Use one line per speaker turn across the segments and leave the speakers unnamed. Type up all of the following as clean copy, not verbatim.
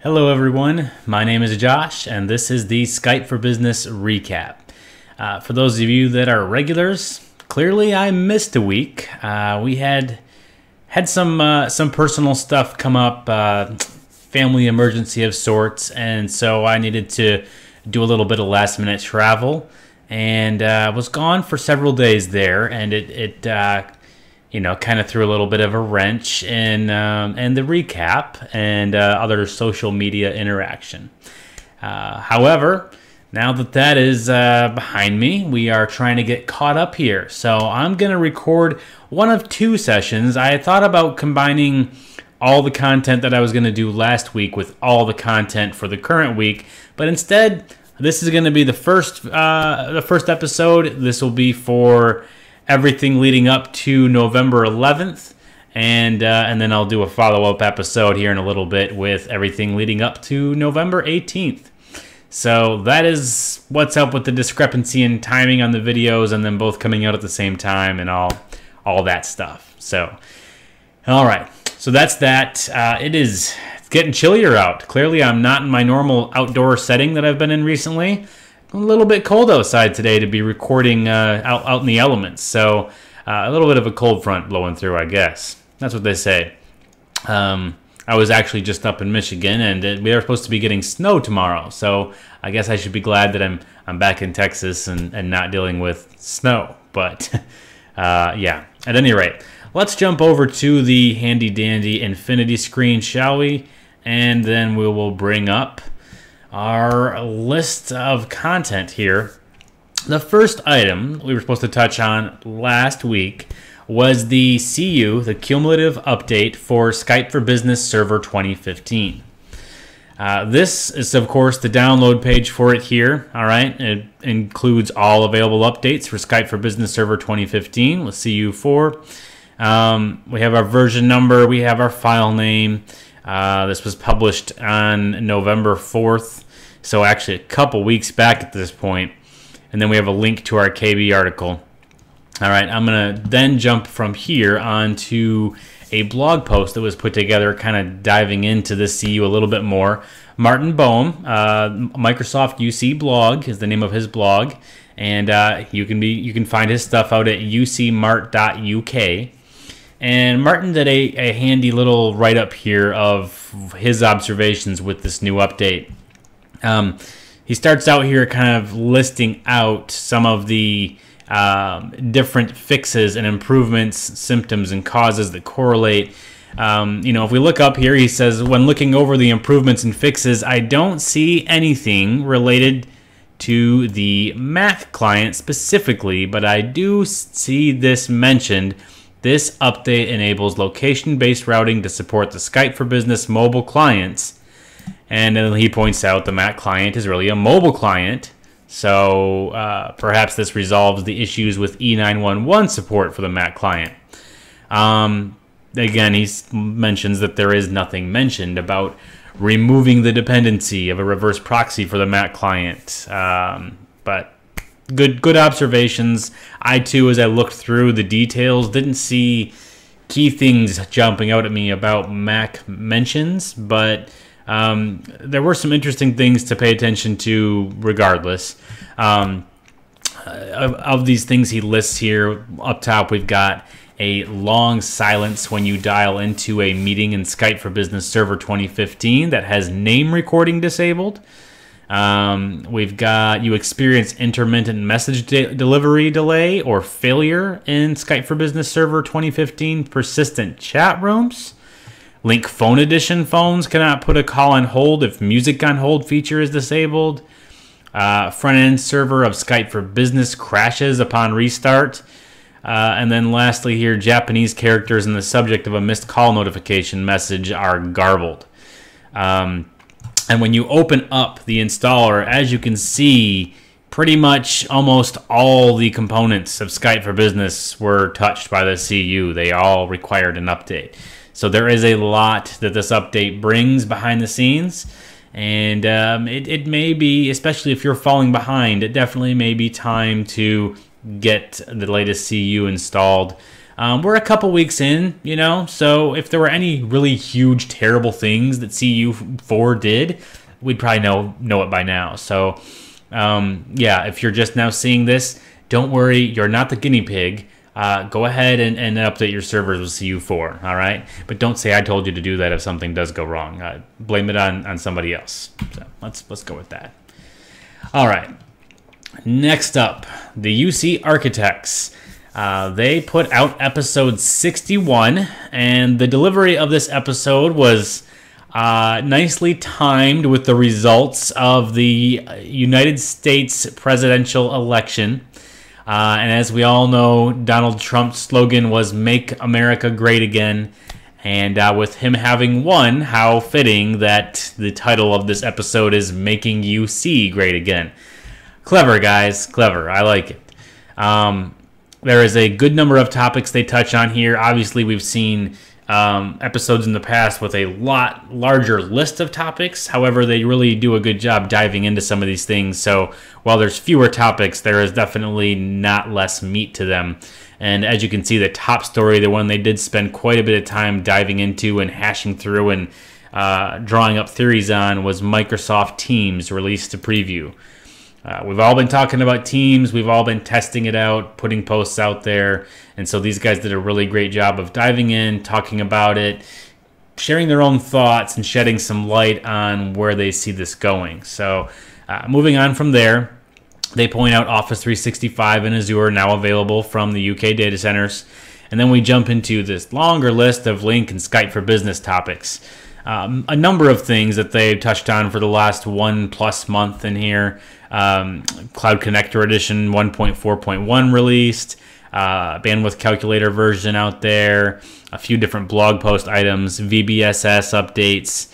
Hello everyone, my name is Josh and this is the Skype for Business recap. For those of you that are regulars, clearly I missed a week. We had some personal stuff come up, family emergency of sorts, and so I needed to do a little bit of last minute travel and was gone for several days there, and it kind of threw a little bit of a wrench in the recap and other social media interaction. However, now that is behind me, we are trying to get caught up here. So I'm going to record one of two sessions. I thought about combining all the content that I was going to do last week with all the content for the current week, but instead, this is going to be the first episode. This will be for everything leading up to November 11th, and then I'll do a follow-up episode here in a little bit with everything leading up to November 18th. So that is what's up with the discrepancy in timing on the videos, and then both coming out at the same time and all that stuff. So, all right. So that's that. It's getting chillier out. Clearly, I'm not in my normal outdoor setting that I've been in recently. A little bit cold outside today to be recording out in the elements. So a little bit of a cold front blowing through, I guess. That's what they say. I was actually just up in Michigan, and we are supposed to be getting snow tomorrow. So I guess I should be glad that I'm back in Texas and not dealing with snow. But yeah, at any rate, let's jump over to the handy dandy infinity screen, shall we? And then we will bring up our list of content here. The first item we were supposed to touch on last week was the CU, the cumulative update for Skype for Business Server 2015. This is, of course, the download page for it here. All right, it includes all available updates for Skype for Business Server 2015 with CU4. We have our version number. We have our file name. This was published on November 4th. So actually a couple weeks back at this point. And then we have a link to our KB article. All right, I'm going to then jump from here onto a blog post that was put together kind of diving into the CU a little bit more. Martin Boehm, Microsoft UC blog is the name of his blog. And you can find his stuff out at ucmart.uk. And Martin did a handy little write-up here of his observations with this new update. He starts out here kind of listing out some of the different fixes and improvements, symptoms, and causes that correlate. If we look up here, he says, when looking over the improvements and fixes, I don't see anything related to the Mac client specifically, but I do see this mentioned. This update enables location-based routing to support the Skype for Business mobile clients. And then he points out the Mac client is really a mobile client, so perhaps this resolves the issues with E911 support for the Mac client. Again, he mentions that there is nothing mentioned about removing the dependency of a reverse proxy for the Mac client, but good observations. I too, as I looked through the details, didn't see key things jumping out at me about Mac mentions, but there were some interesting things to pay attention to regardless. Of these things he lists here, up top we've got a long silence when you dial into a meeting in Skype for Business Server 2015 that has name recording disabled. We've got you experience intermittent message delivery delay or failure in Skype for Business Server 2015 persistent chat rooms. Link Phone Edition phones cannot put a call on hold if music on hold feature is disabled. Front-end server of Skype for Business crashes upon restart. And then lastly here, Japanese characters in the subject of a missed call notification message are garbled. And when you open up the installer, as you can see, pretty much almost all the components of Skype for Business were touched by the CU. They all required an update. So there is a lot that this update brings behind the scenes, and it may be, especially if you're falling behind, it definitely may be time to get the latest CU installed. We're a couple weeks in, you know, so if there were any really huge, terrible things that CU4 did, we'd probably know it by now. So, yeah, if you're just now seeing this, don't worry, you're not the guinea pig. Go ahead and update your servers with CU4, all right? But don't say I told you to do that if something does go wrong. Blame it on somebody else. So let's go with that. All right. Next up, the UC Architects. They put out episode 61, and the delivery of this episode was nicely timed with the results of the United States presidential election. And as we all know, Donald Trump's slogan was "Make America Great Again." And with him having won, how fitting that the title of this episode is "Making UC Great Again." Clever, guys. Clever. I like it. There is a good number of topics they touch on here. Obviously, we've seen episodes in the past with a lot larger list of topics. However, they really do a good job diving into some of these things. So while there's fewer topics, there is definitely not less meat to them. And as you can see, the top story, the one they did spend quite a bit of time diving into and hashing through and drawing up theories on, was Microsoft Teams released to preview. We've all been talking about Teams. We've all been testing it out, putting posts out there. And so these guys did a really great job of diving in, talking about it, sharing their own thoughts, and shedding some light on where they see this going. So moving on from there, they point out Office 365 and Azure now available from the UK data centers. And then we jump into this longer list of Link and Skype for Business topics. A number of things that they've touched on for the last 1+ month in here. Cloud Connector Edition 1.4.1 released, bandwidth calculator version out there, a few different blog post items, VBSS updates,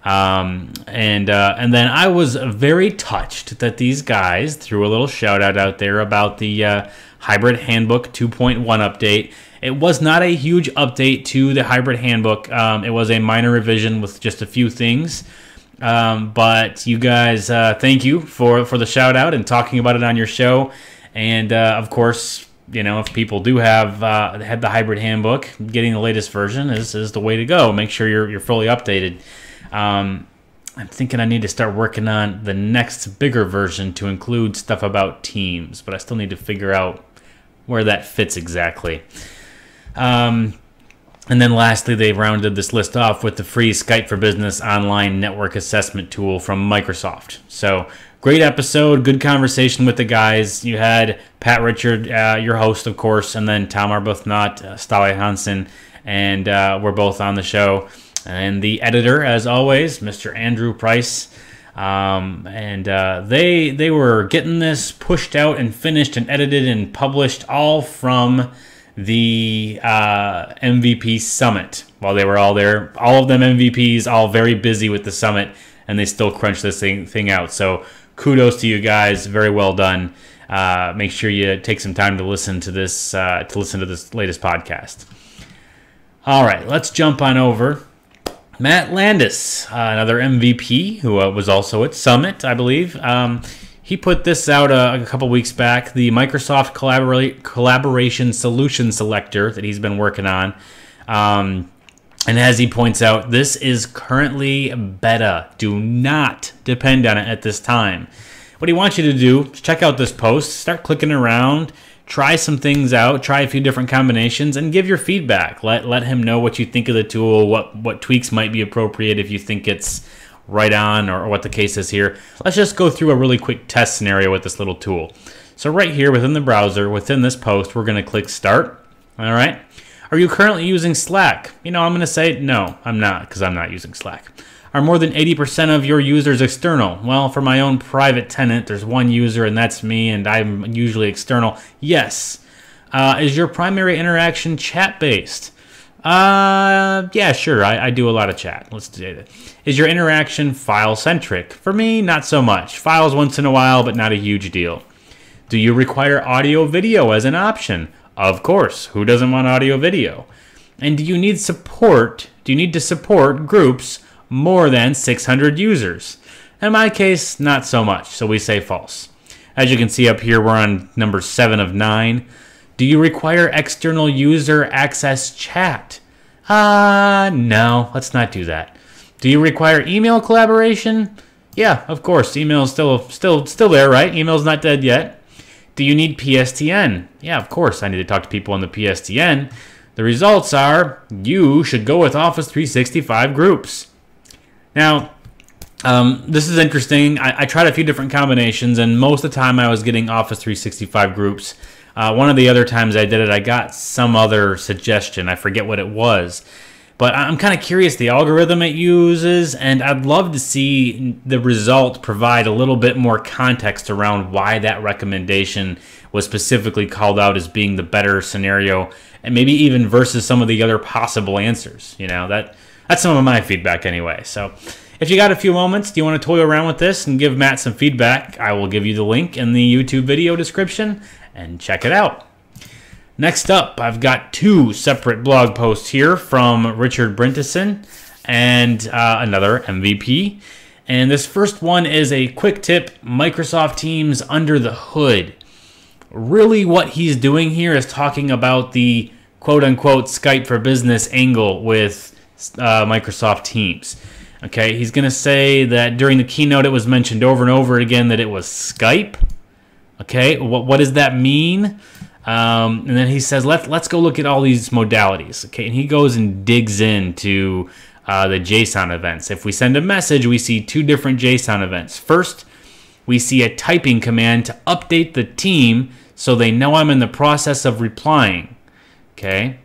and then I was very touched that these guys threw a little shout out there about the Hybrid Handbook 2.1 update. It was not a huge update to the Hybrid Handbook. It was a minor revision with just a few things. But you guys, thank you for the shout out and talking about it on your show. And of course, you know, if people do have had the Hybrid Handbook, getting the latest version is the way to go. Make sure you're fully updated. I'm thinking I need to start working on the next bigger version to include stuff about Teams, but I still need to figure out where that fits exactly. And then lastly, they rounded this list off with the free Skype for Business online network assessment tool from Microsoft. So great episode, good conversation with the guys. You had Pat Richard, your host, of course, and then Tom Arbuthnot, Stale Hansen, and we're both on the show. And the editor, as always, Mr. Andrew Price. They were getting this pushed out and finished and edited and published all from the MVP Summit while they were all there. All of them MVPs, all very busy with the summit, and they still crunched this thing out. So kudos to you guys. Very well done. Make sure you take some time to listen to this latest podcast. All right, let's jump on over. Matt Landis, another MVP who was also at Summit, I believe. He put this out a couple weeks back, the Microsoft Collaboration Solution Selector that he's been working on. And as he points out, this is currently beta. Do not depend on it at this time. What he wants you to do is check out this post, start clicking around, try some things out, try a few different combinations, and give your feedback. Let him know what you think of the tool, what tweaks might be appropriate if you think it's right on or what the case is here. Let's just go through a really quick test scenario with this little tool. So right here within the browser, within this post, we're going to click Start. All right. Are you currently using Slack? You know, I'm going to say no, I'm not, because I'm not using Slack. Are more than 80% of your users external? Well, for my own private tenant, there's one user, and that's me, and I'm usually external. Yes. Is your primary interaction chat-based? Yeah, sure. I do a lot of chat. Let's do that. Is your interaction file-centric? For me, not so much. Files once in a while, but not a huge deal. Do you require audio-video as an option? Of course. Who doesn't want audio-video? And do you need support? Do you need to support groups more than 600 users? In my case, not so much. So we say false. As you can see up here, we're on number 7 of 9. Do you require external user access chat? No, let's not do that. Do you require email collaboration? Yeah, of course. Email is still there, right? Email's not dead yet. Do you need PSTN? Yeah, of course. I need to talk to people on the PSTN. The results are you should go with Office 365 groups. Now, this is interesting. I tried a few different combinations, and most of the time I was getting Office 365 groups. One of the other times I did it, I got some other suggestion. I forget what it was. But I'm kind of curious the algorithm it uses, and I'd love to see the result provide a little bit more context around why that recommendation was specifically called out as being the better scenario, and maybe even versus some of the other possible answers. You know, that's some of my feedback anyway. So if you got a few moments, do you want to toy around with this and give Matt some feedback? I will give you the link in the YouTube video description, and check it out. Next up, I've got two separate blog posts here from Richard Bryntesen and another MVP. And this first one is a quick tip, Microsoft Teams under the hood. Really what he's doing here is talking about the quote-unquote Skype for Business angle with Microsoft Teams. Okay, he's going to say that during the keynote it was mentioned over and over again that it was Skype. Okay, what does that mean? And then he says, let's go look at all these modalities. Okay, and he goes and digs into the JSON events. If we send a message, we see two different JSON events. First, we see a typing command to update the team so they know I'm in the process of replying. Okay,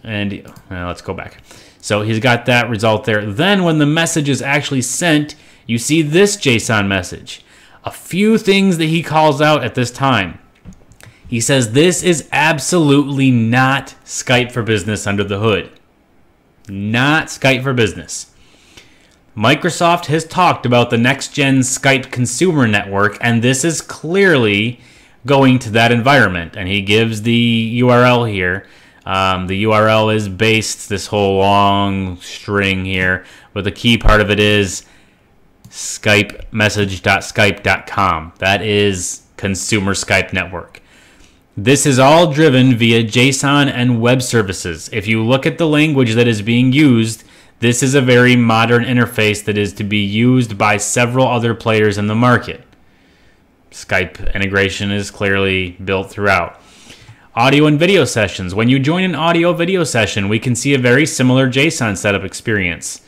and let's go back. So he's got that result there. Then when the message is actually sent, you see this JSON message. A few things that he calls out at this time. He says this is absolutely not Skype for Business under the hood. Not Skype for Business. Microsoft has talked about the Next Gen Skype consumer network, and this is clearly going to that environment. And he gives the URL here. The URL is based, this whole long string here, but the key part of it is Skype message.skype.com. That is consumer Skype network. This is all driven via JSON and web services. If you look at the language that is being used, this is a very modern interface that is to be used by several other players in the market. Skype integration is clearly built throughout. Audio and video sessions. When you join an audio video session, we can see a very similar JSON setup experience.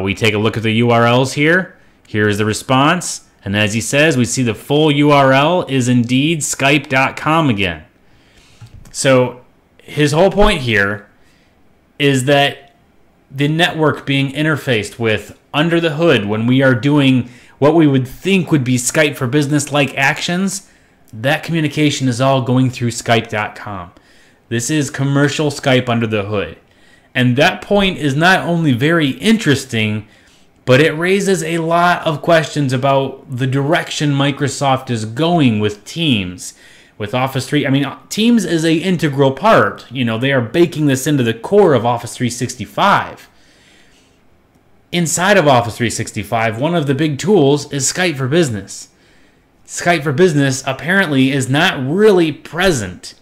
We take a look at the URLs here. Here's the response. And as he says, we see the full URL is indeed Skype.com again. So his whole point here is that the network being interfaced with under the hood when we are doing what we would think would be Skype for Business-like actions, that communication is all going through Skype.com. This is commercial Skype under the hood. And that point is not only very interesting, but it raises a lot of questions about the direction Microsoft is going with Teams, with Office 3. I mean, Teams is an integral part. You know, they are baking this into the core of Office 365. Inside of Office 365, one of the big tools is Skype for Business. Skype for Business apparently is not really present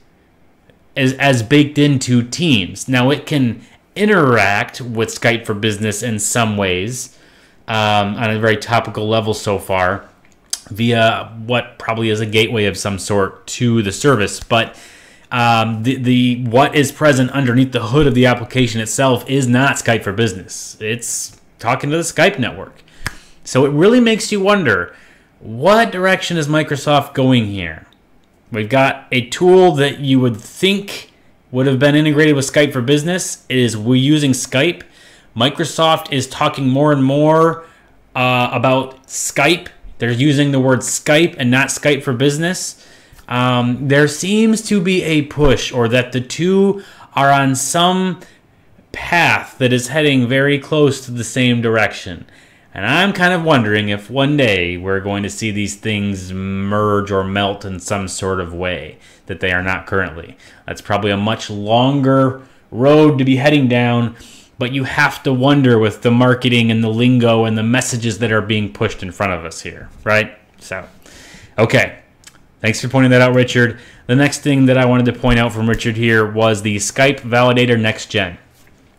as baked into Teams. Now, it can interact with Skype for Business in some ways, on a very topical level so far, via what probably is a gateway of some sort to the service. But the what is present underneath the hood of the application itself is not Skype for Business. It's talking to the Skype network. So it really makes you wonder, what direction is Microsoft going here? We've got a tool that you would think would have been integrated with Skype for Business. We're using Skype. Microsoft is talking more and more about Skype. They're using the word Skype and not Skype for Business. There seems to be a push, or that the two are on some path that is heading very close to the same direction. And I'm kind of wondering if one day we're going to see these things merge or melt in some sort of way that they are not currently. That's probably a much longer road to be heading down, but you have to wonder with the marketing and the lingo and the messages that are being pushed in front of us here, right? So, okay. Thanks for pointing that out, Richard. The next thing that I wanted to point out from Richard here was the Skype Validator Next Gen.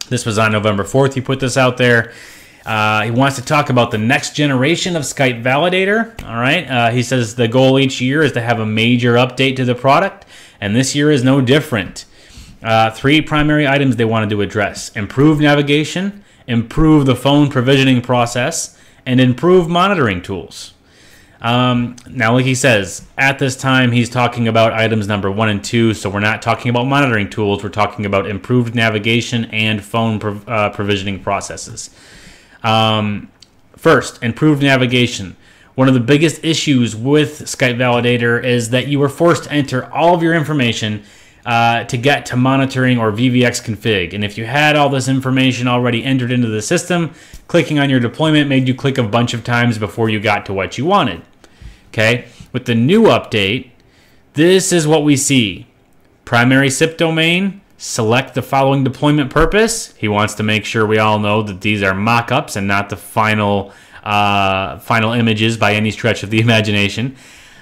This was on November 4th. He put this out there. He wants to talk about the next generation of Skype Validator. All right. He says the goal each year is to have a major update to the product, and this year is no different. 3 primary items they wanted to address: improve navigation, improve the phone provisioning process, and improve monitoring tools. Now, like he says, at this time, he's talking about items number 1 and 2, so we're not talking about monitoring tools. We're talking about improved navigation and phone provisioning processes. First, improved navigation. One of the biggest issues with Skype Validator is that you were forced to enter all of your information to get to monitoring or VVX config. And if you had all this information already entered into the system, clicking on your deployment made you click a bunch of times before you got to what you wanted. Okay, with the new update, this is what we see. Primary SIP domain, select the following deployment purpose. He wants to make sure we all know that these are mock-ups and not the final images by any stretch of the imagination.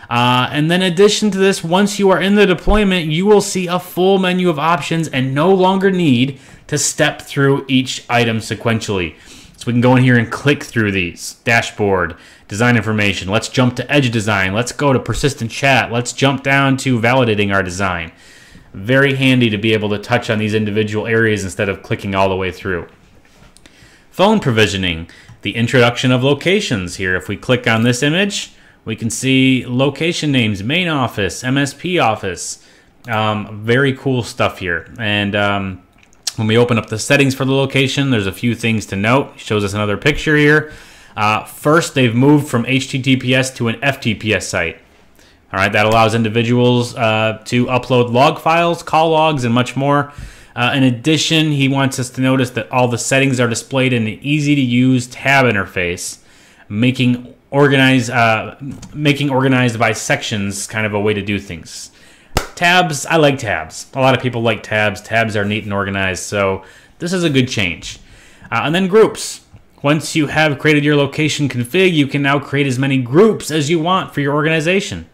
And then in addition to this, once you are in the deployment, you will see a full menu of options and no longer need to step through each item sequentially. So we can go in here and click through these. Dashboard, design information. Let's jump to edge design. Let's go to persistent chat. Let's jump down to validating our design. Very handy to be able to touch on these individual areas instead of clicking all the way through. Phone provisioning. The introduction of locations here. If we click on this image, we can see location names, main office, MSP office. Very cool stuff here. And when we open up the settings for the location, there's a few things to note. It shows us another picture here. First, they've moved from HTTPS to an FTPS site. All right, that allows individuals to upload log files, call logs, and much more. In addition, he wants us to notice that all the settings are displayed in an easy-to-use tab interface, making organized by sections kind of a way to do things. Tabs, I like tabs. A lot of people like tabs. Tabs are neat and organized, so this is a good change. And then groups. Once you have created your location config, you can now create as many groups as you want for your organization.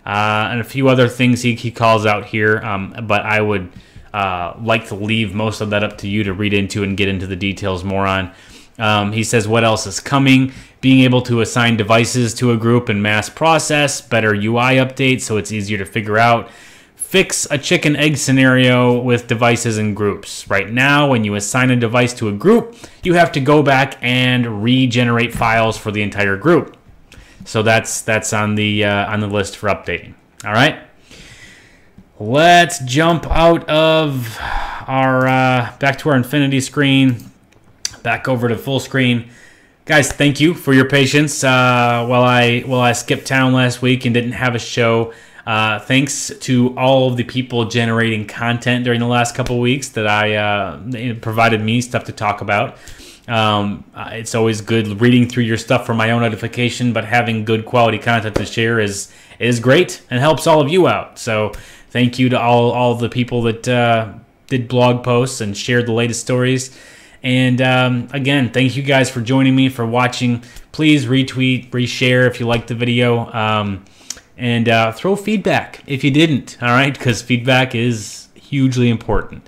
And a few other things he calls out here, but I would like to leave most of that up to you to read into and get into the details more on. He says what else is coming: being able to assign devices to a group and mass process, better UI updates so it's easier to figure out, fix a chicken egg scenario with devices and groups. Right now, when you assign a device to a group, you have to go back and regenerate files for the entire group. So that's on the list for updating. All right, let's jump out of our back to our infinity screen, back over to full screen. Guys, thank you for your patience while I skipped town last week and didn't have a show. Thanks to all of the people generating content during the last couple of weeks that it provided me stuff to talk about. It's always good reading through your stuff for my own edification, but having good quality content to share is great and helps all of you out. So thank you to all the people that did blog posts and shared the latest stories. And again, thank you guys for joining me, for watching. Please retweet, reshare if you liked the video, and throw feedback if you didn't, all right? Because feedback is hugely important.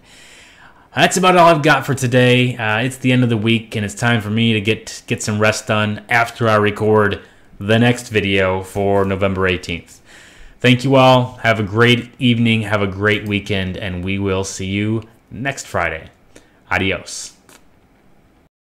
That's about all I've got for today. It's the end of the week, and it's time for me to get some rest done after I record the next video for November 18th. Thank you all. Have a great evening. Have a great weekend, and we will see you next Friday. Adios.